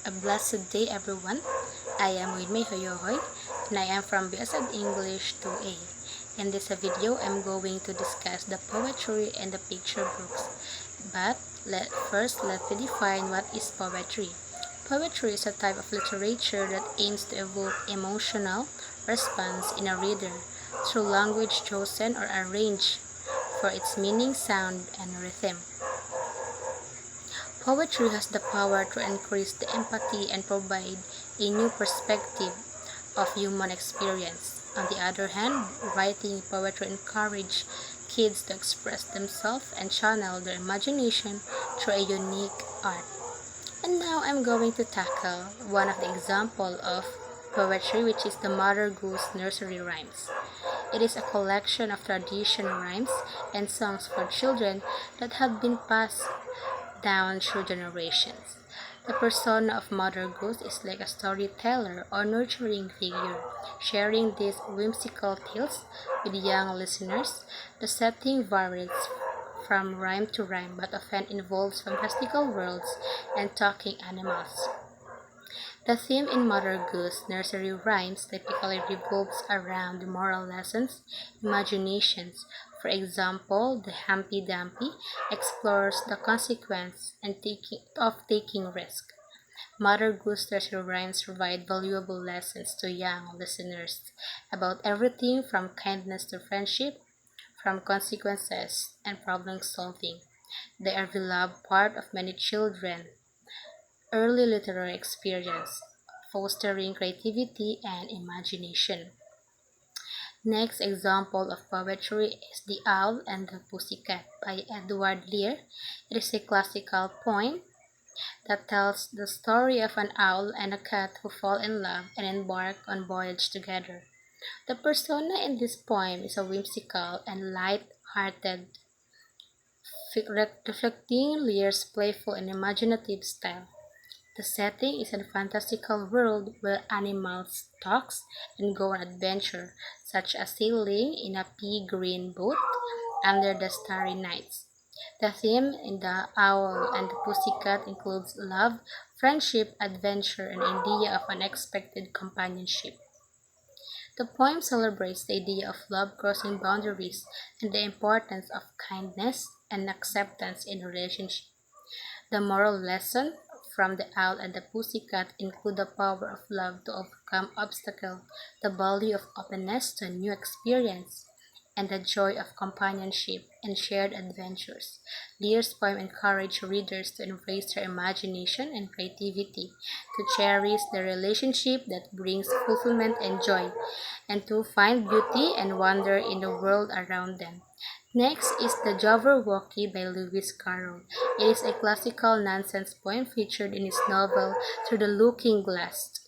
A blessed day, everyone. I am Widmay Hoyohoy, and I am from BSed English 2A. In this video, I'm going to discuss the poetry and the picture books. But first, let me define what is poetry. Poetry is a type of literature that aims to evoke emotional response in a reader through language chosen or arranged for its meaning, sound, and rhythm. Poetry has the power to increase the empathy and provide a new perspective of human experience. On the other hand, writing poetry encourages kids to express themselves and channel their imagination through a unique art. And now I'm going to tackle one of the examples of poetry, which is the Mother Goose Nursery Rhymes. It is a collection of traditional rhymes and songs for children that have been passed down through generations. The persona of Mother Goose is like a storyteller or nurturing figure, sharing these whimsical tales with young listeners. The setting varies from rhyme to rhyme but often involves fantastical worlds and talking animals. The theme in Mother Goose nursery rhymes typically revolves around moral lessons, imaginations. For example, the Humpty Dumpty explores the consequence of taking risk. Mother Goose nursery rhymes provide valuable lessons to young listeners about everything from kindness to friendship, from consequences and problem solving. They are beloved part of many children early literary experience, fostering creativity and imagination. Next example of poetry is The Owl and the Pussycat by Edward Lear. It is a classical poem that tells the story of an owl and a cat who fall in love and embark on voyage together. The persona in this poem is a whimsical and light-hearted, reflecting Lear's playful and imaginative style. The setting is a fantastical world where animals talk and go on adventure, such as sailing in a pea-green boat under the starry nights. The theme in The Owl and the Pussycat includes love, friendship, adventure, and idea of unexpected companionship. The poem celebrates the idea of love crossing boundaries and the importance of kindness and acceptance in relationships. The moral lesson from The Owl and the Pussycat include the power of love to overcome obstacles, the value of openness to new experience, and the joy of companionship and shared adventures. Lear's poem encourages readers to embrace their imagination and creativity, to cherish the relationship that brings fulfillment and joy, and to find beauty and wonder in the world around them. Next is The Jabberwocky by Lewis Carroll. It is a classical nonsense poem featured in his novel Through the Looking Glass.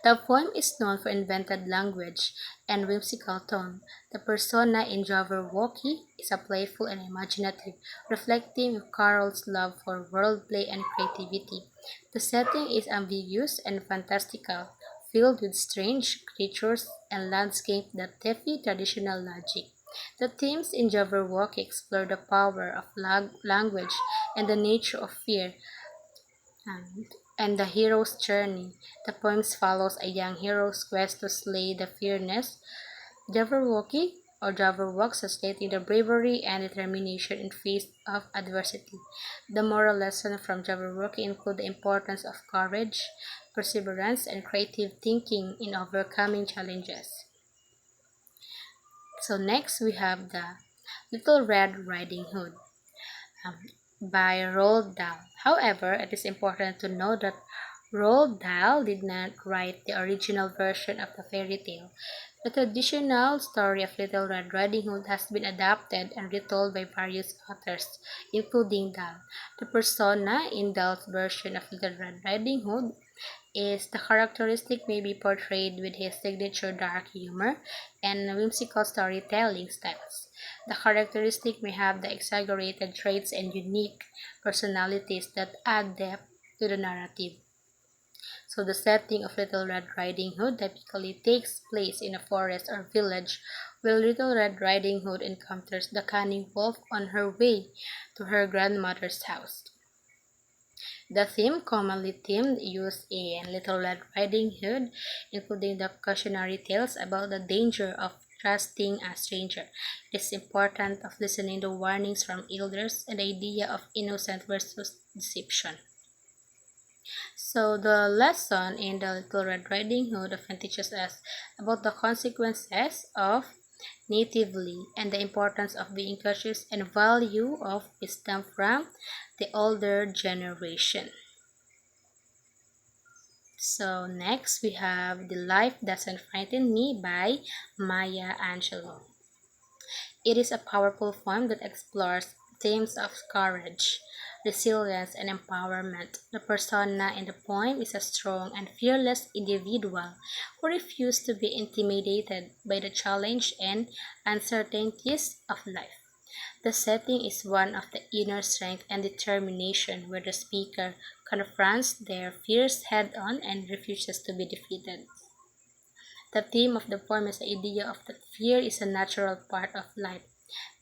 The poem is known for invented language and whimsical tone. The persona in Jabberwocky is a playful and imaginative, reflecting Carroll's love for wordplay and creativity. The setting is ambiguous and fantastical, filled with strange creatures and landscapes that defy traditional logic. The themes in Jabberwocky explore the power of language and the nature of fear, and, and the hero's journey. The poem follows a young hero's quest to slay the fierceness Jabberwocky or Jabberwock, stating the bravery and determination in face of adversity. The moral lesson from Jabberwocky include the importance of courage, perseverance, and creative thinking in overcoming challenges. So next we have the Little Red Riding Hood um, by Roald Dahl. However, it is important to note that Roald Dahl did not write the original version of the fairy tale. The traditional story of Little Red Riding Hood has been adapted and retold by various authors, including Dahl. The persona in Dahl's version of Little Red Riding Hood is the characteristic may be portrayed with his signature dark humor and whimsical storytelling styles. The characteristic may have the exaggerated traits and unique personalities that add depth to the narrative. So the setting of Little Red Riding Hood typically takes place in a forest or village where Little Red Riding Hood encounters the cunning wolf on her way to her grandmother's house. The theme commonly themed used in Little Red Riding Hood, including the cautionary tales about the danger of trusting a stranger. It is important of listening to warnings from elders and the idea of innocent versus deception. So the lesson in the Little Red Riding Hood often teaches us about the consequences of natively and the importance of being cautious and value of wisdom from the older generation. So next we have The Life Doesn't Frighten Me by Maya Angelou. It is a powerful poem that explores themes of courage, resilience, and empowerment. The persona in the poem is a strong and fearless individual who refuses to be intimidated by the challenge and uncertainties of life. The setting is one of the inner strength and determination where the speaker confronts their fears head on and refuses to be defeated. The theme of the poem is the idea of that fear is a natural part of life,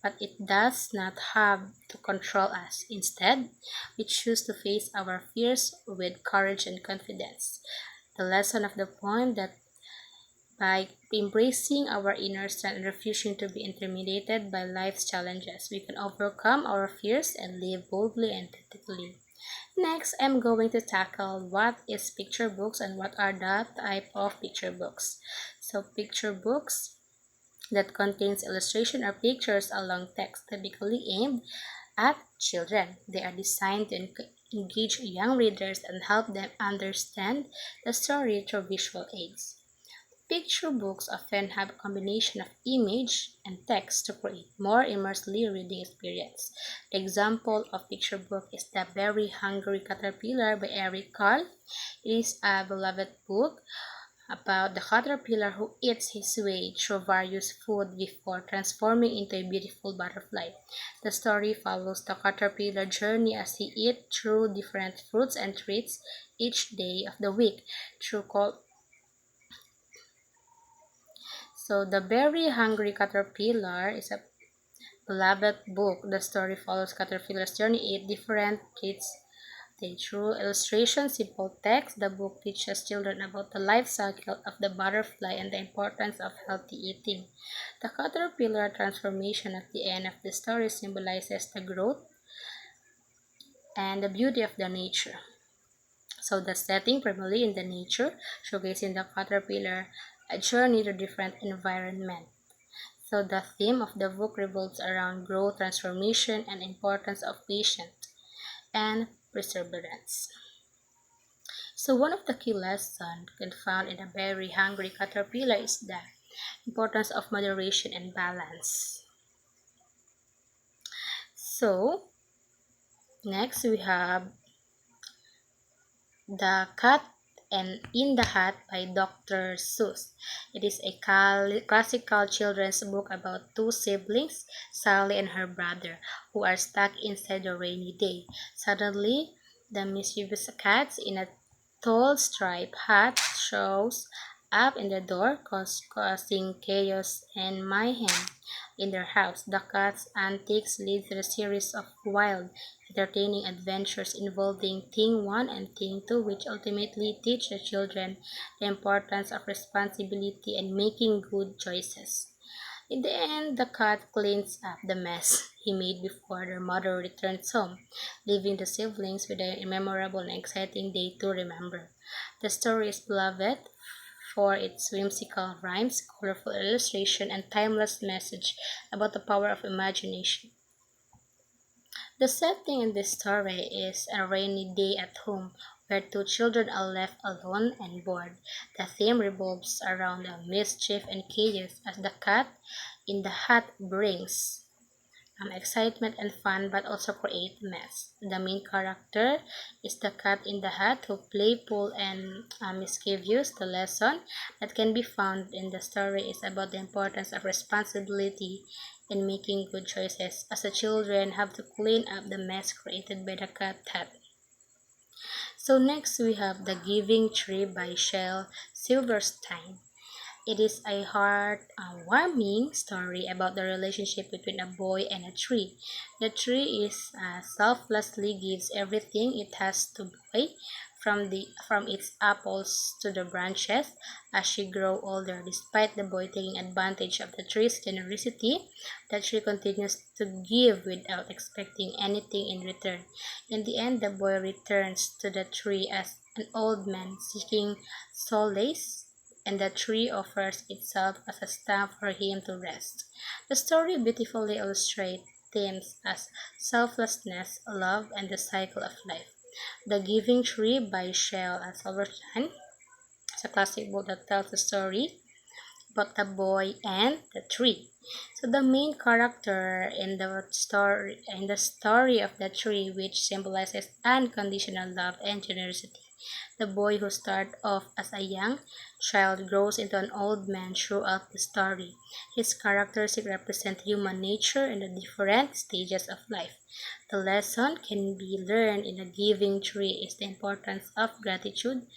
but it does not have to control us. Instead, we choose to face our fears with courage and confidence. The lesson of the poem that by embracing our inner strength and refusing to be intimidated by life's challenges, we can overcome our fears and live boldly and authentically. Next, I'm going to tackle what is picture books and what are the type of picture books. So, picture books that contains illustration or pictures along text, typically aimed at children. They are designed to engage young readers and help them understand the story through visual aids. Picture books often have a combination of image and text to create more immersive reading experience. The example of picture book is The Very Hungry Caterpillar by Eric Carle. It is a beloved book about the caterpillar who eats his way through various food before transforming into a beautiful butterfly. The story follows the caterpillar journey as he eats through different fruits and treats each day of the week. Through So The Very Hungry Caterpillar is a beloved book. The story follows Caterpillar's journey, eight different treats through illustration, simple text. The book teaches children about the life cycle of the butterfly and the importance of healthy eating. The caterpillar transformation at the end of the story symbolizes the growth and the beauty of the nature. So the setting primarily in the nature, showcasing the caterpillar a journey to different environment. So the theme of the book revolves around growth, transformation, and importance of patience and perseverance. So one of the key lessons can found in A Very Hungry Caterpillar is the importance of moderation and balance. So next we have The Cat and in the Hat by Dr. Seuss. It is a classical children's book about two siblings, Sally and her brother, who are stuck inside a rainy day. Suddenly, the mischievous cat in a tall striped hat shows up in the door, causing chaos and mayhem in their house. The cat's antics lead to a series of wild, entertaining adventures involving Thing 1 and Thing 2, which ultimately teach the children the importance of responsibility and making good choices. In the end, the cat cleans up the mess he made before their mother returns home, leaving the siblings with a memorable and exciting day to remember. The story is beloved for its whimsical rhymes, colorful illustration, and timeless message about the power of imagination. The setting in this story is a rainy day at home where two children are left alone and bored. The theme revolves around the mischief and chaos as the cat in the hat brings excitement and fun but also create mess. The main character is the cat in the hat who playful and mischievous. The lesson that can be found in the story is about the importance of responsibility in making good choices as the children have to clean up the mess created by the cat hat. So next we have The Giving Tree by Shel Silverstein. It is a heart-warming story about the relationship between a boy and a tree. The tree is selflessly gives everything it has to boy, from its apples to the branches. As she grows older, despite the boy taking advantage of the tree's generosity, the tree continues to give without expecting anything in return. In the end, the boy returns to the tree as an old man seeking solace, and the tree offers itself as a stamp for him to rest. The story beautifully illustrates themes as selflessness, love, and the cycle of life. The Giving Tree by Shel Silverstein is a classic book that tells the story about the boy and the tree. So the main character in the story of the tree, which symbolizes unconditional love and generosity. The boy who started off as a young child grows into an old man throughout the story. His characteristics represent human nature in the different stages of life. The lesson can be learned in a giving tree is the importance of gratitude,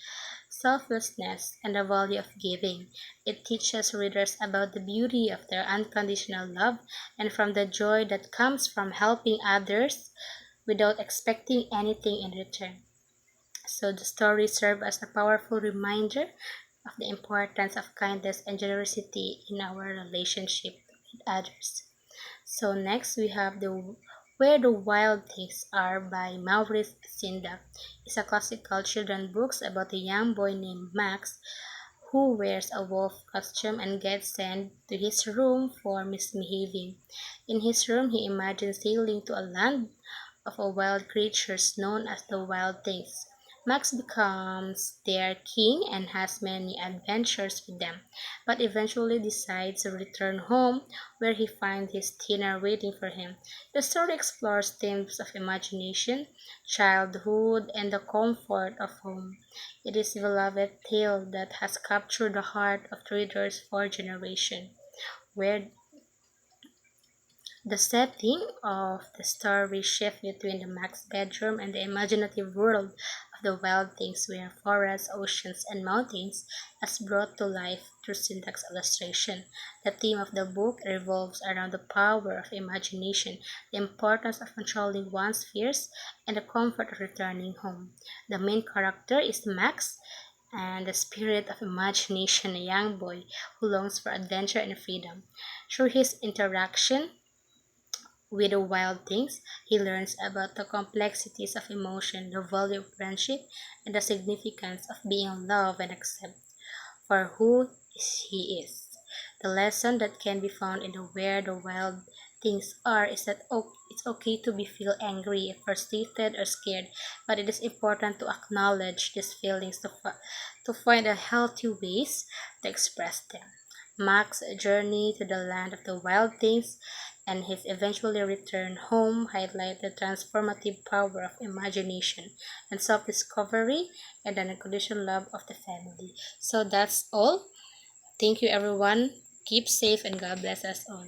selflessness, and the value of giving. It teaches readers about the beauty of their unconditional love and from the joy that comes from helping others without expecting anything in return. So the story serves as a powerful reminder of the importance of kindness and generosity in our relationship with others. So next we have the Where the Wild Things Are by Maurice Sendak. It's a classical children's book about a young boy named Max who wears a wolf costume and gets sent to his room for misbehaving. In his room, he imagines sailing to a land of a wild creatures known as the Wild Things. Max becomes their king and has many adventures with them, but eventually decides to return home where he finds his dinner waiting for him. The story explores themes of imagination, childhood, and the comfort of home. It is a beloved tale that has captured the heart of readers for generations. Where the setting of the story shifts between the Max bedroom and the imaginative world of the wild things where forests, oceans, and mountains is brought to life through syntax illustration. The theme of the book revolves around the power of imagination, the importance of controlling one's fears, and the comfort of returning home. The main character is Max, and the spirit of imagination, a young boy who longs for adventure and freedom. Through his interaction with the wild things, he learns about the complexities of emotion, the value of friendship, and the significance of being loved and accepted for who he is. The lesson that can be found in the Where the Wild Things Are is that it's okay to be feel angry, frustrated, or scared, but it is important to acknowledge these feelings to find a healthy ways to express them. Mac's journey to the land of the wild things and his eventually return home highlight the transformative power of imagination and self-discovery and an unconditional love of the family. So that's all. Thank you everyone. Keep safe and God bless us all.